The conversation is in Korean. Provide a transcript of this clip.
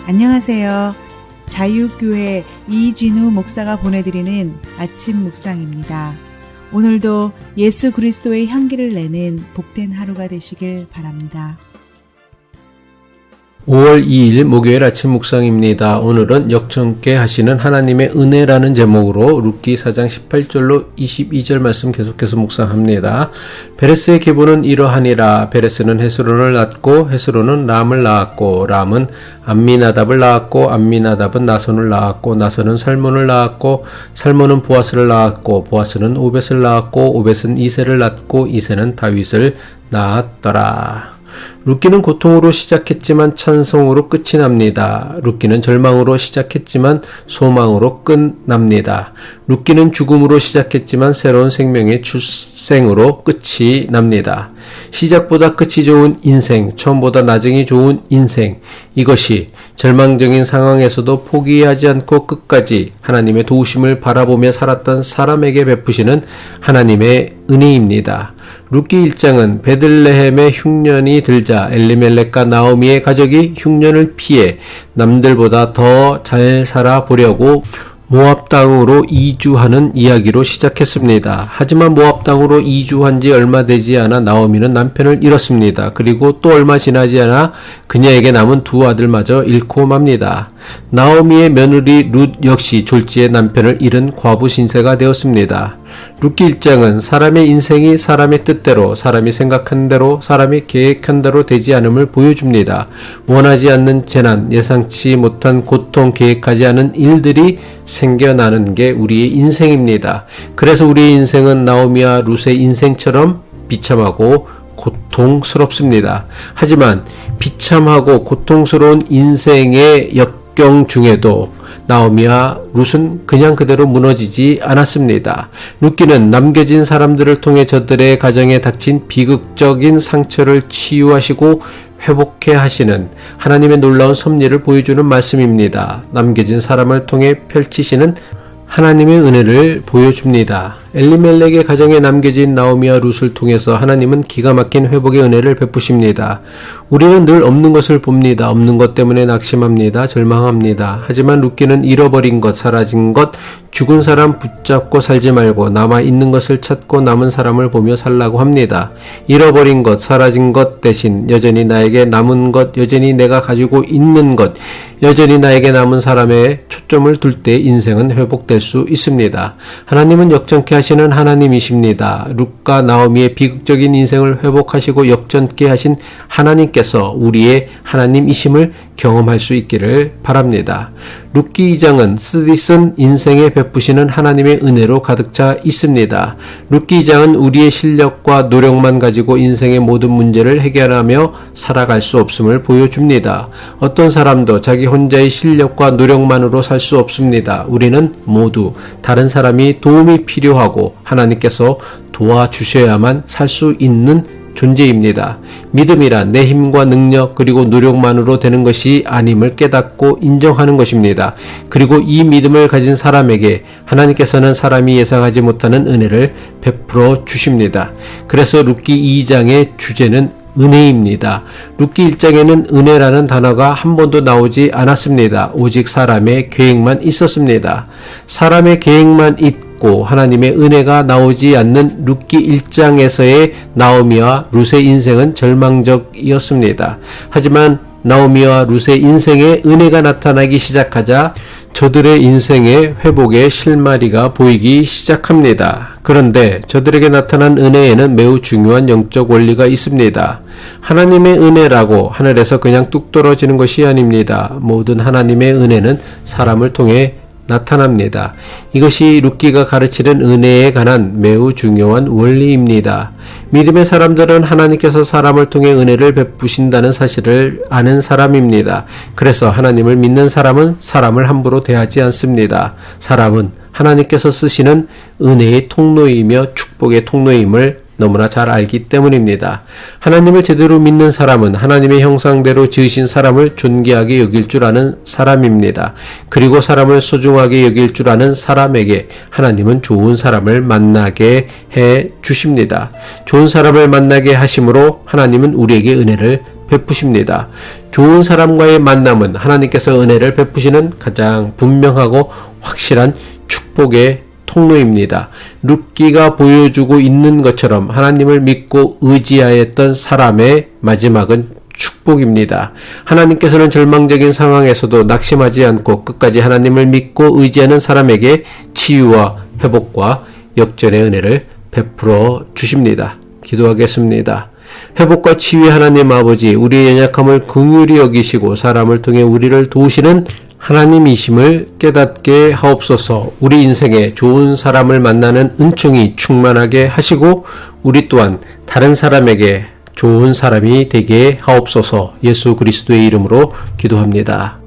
안녕하세요. 자유교회 이진우 목사가 보내드리는 아침 묵상입니다. 오늘도 예수 그리스도의 향기를 내는 복된 하루가 되시길 바랍니다. 5월 2일 목요일 아침 묵상입니다. 오늘은 역전케 하시는 하나님의 은혜라는 제목으로 룻기 4장 18절로 22절 말씀 계속해서 묵상합니다. 베레스의 계보는 이러하니라. 베레스는 헤스론을 낳았고 헤스론은 람을 낳았고 람은 암미나답을 낳았고 암미나답은 나손을 낳았고 나손은 살몬을 낳았고 살몬은 보아스를 낳았고 보아스는 오벳을 낳았고 오벳은 이새를 낳았고 이새는 다윗을 낳았더라. 룻기는 고통으로 시작했지만 찬송으로 끝이 납니다. 룻기는 절망으로 시작했지만 소망으로 끝납니다. 룻기는 죽음으로 시작했지만 새로운 생명의 출생으로 끝이 납니다. 시작보다 끝이 좋은 인생, 처음보다 나중이 좋은 인생, 이것이 절망적인 상황에서도 포기하지 않고 끝까지 하나님의 도우심을 바라보며 살았던 사람에게 베푸시는 하나님의 은혜입니다. 룻기 1장은 베들레헴의 흉년이 들자 엘리멜렉과 나오미의 가족이 흉년을 피해 남들보다 더 잘 살아보려고 모압 땅으로 이주하는 이야기로 시작했습니다. 하지만 모압 땅으로 이주한 지 얼마 되지 않아 나오미는 남편을 잃었습니다. 그리고 또 얼마 지나지 않아 그녀에게 남은 두 아들마저 잃고 맙니다. 나오미의 며느리 룻 역시 졸지에 남편을 잃은 과부 신세가 되었습니다. 룻기 1장은 사람의 인생이 사람의 뜻대로, 사람이 생각한 대로, 사람이 계획한 대로 되지 않음을 보여줍니다. 원하지 않는 재난, 예상치 못한 고통, 계획하지 않은 일들이 생겨나는 게 우리의 인생입니다. 그래서 우리의 인생은 나오미와 룻의 인생처럼 비참하고 고통스럽습니다. 하지만 비참하고 고통스러운 인생의 역경 중에도 나오미와 룻은 그냥 그대로 무너지지 않았습니다. 룻기는 남겨진 사람들을 통해 저들의 가정에 닥친 비극적인 상처를 치유하시고 회복해 하시는 하나님의 놀라운 섭리를 보여주는 말씀입니다. 남겨진 사람을 통해 펼치시는 하나님의 은혜를 보여줍니다. 엘리멜렉의 가정에 남겨진 나오미와 룻을 통해서 하나님은 기가 막힌 회복의 은혜를 베푸십니다. 우리는 늘 없는 것을 봅니다. 없는 것 때문에 낙심합니다. 절망합니다. 하지만 룻기는 잃어버린 것, 사라진 것, 죽은 사람 붙잡고 살지 말고 남아있는 것을 찾고 남은 사람을 보며 살라고 합니다. 잃어버린 것, 사라진 것 대신 여전히 나에게 남은 것, 여전히 내가 가지고 있는 것, 여전히 나에게 남은 사람에 초점을 둘 때 인생은 회복될 수 있습니다. 하나님은 역전케 하시는 하나님이십니다. 룻과 나오미의 비극적인 인생을 회복하시고 역전케 하신 하나님께서 우리의 하나님이심을 경험할 수 있기를 바랍니다. 룻기 2장은 쓰디쓴 인생에 베푸시는 하나님의 은혜로 가득 차 있습니다. 룻기 2장은 우리의 실력과 노력만 가지고 인생의 모든 문제를 해결하며 살아갈 수 없음을 보여줍니다. 어떤 사람도 자기 혼자의 실력과 노력만으로 살 수 없습니다. 우리는 모두 다른 사람이 도움이 필요하고 하나님께서 도와주셔야만 살 수 있는 존재입니다. 믿음이란 내 힘과 능력 그리고 노력만으로 되는 것이 아님을 깨닫고 인정하는 것입니다. 그리고 이 믿음을 가진 사람에게 하나님께서는 사람이 예상하지 못하는 은혜를 베풀어 주십니다. 그래서 룻기 2장의 주제는 은혜입니다. 룻기 1장에는 은혜라는 단어가 한 번도 나오지 않았습니다. 오직 사람의 계획만 있었습니다. 사람의 계획만 있고 하나님의 은혜가 나오지 않는 룻기 1장에서의 나오미와 룻의 인생은 절망적이었습니다. 하지만 나오미와 룻의 인생에 은혜가 나타나기 시작하자 저들의 인생의 회복의 실마리가 보이기 시작합니다. 그런데 저들에게 나타난 은혜에는 매우 중요한 영적 원리가 있습니다. 하나님의 은혜라고 하늘에서 그냥 뚝 떨어지는 것이 아닙니다. 모든 하나님의 은혜는 사람을 통해 나타납니다. 이것이 룻기가 가르치는 은혜에 관한 매우 중요한 원리입니다. 믿음의 사람들은 하나님께서 사람을 통해 은혜를 베푸신다는 사실을 아는 사람입니다. 그래서 하나님을 믿는 사람은 사람을 함부로 대하지 않습니다. 사람은 하나님께서 쓰시는 은혜의 통로이며 축복의 통로임을 너무나 잘 알기 때문입니다. 하나님을 제대로 믿는 사람은 하나님의 형상대로 지으신 사람을 존귀하게 여길 줄 아는 사람입니다. 그리고 사람을 소중하게 여길 줄 아는 사람에게 하나님은 좋은 사람을 만나게 해 주십니다. 좋은 사람을 만나게 하심으로 하나님은 우리에게 은혜를 베푸십니다. 좋은 사람과의 만남은 하나님께서 은혜를 베푸시는 가장 분명하고 확실한 축복의 통로입니다. 룻기가 보여주고 있는 것처럼 하나님을 믿고 의지하였던 사람의 마지막은 축복입니다. 하나님께서는 절망적인 상황에서도 낙심하지 않고 끝까지 하나님을 믿고 의지하는 사람에게 치유와 회복과 역전의 은혜를 베풀어 주십니다. 기도하겠습니다. 회복과 치유의 하나님 아버지, 우리의 연약함을 긍휼히 여기시고 사람을 통해 우리를 도우시는 하나님이심을 깨닫게 하옵소서. 우리 인생에 좋은 사람을 만나는 은총이 충만하게 하시고 우리 또한 다른 사람에게 좋은 사람이 되게 하옵소서. 예수 그리스도의 이름으로 기도합니다.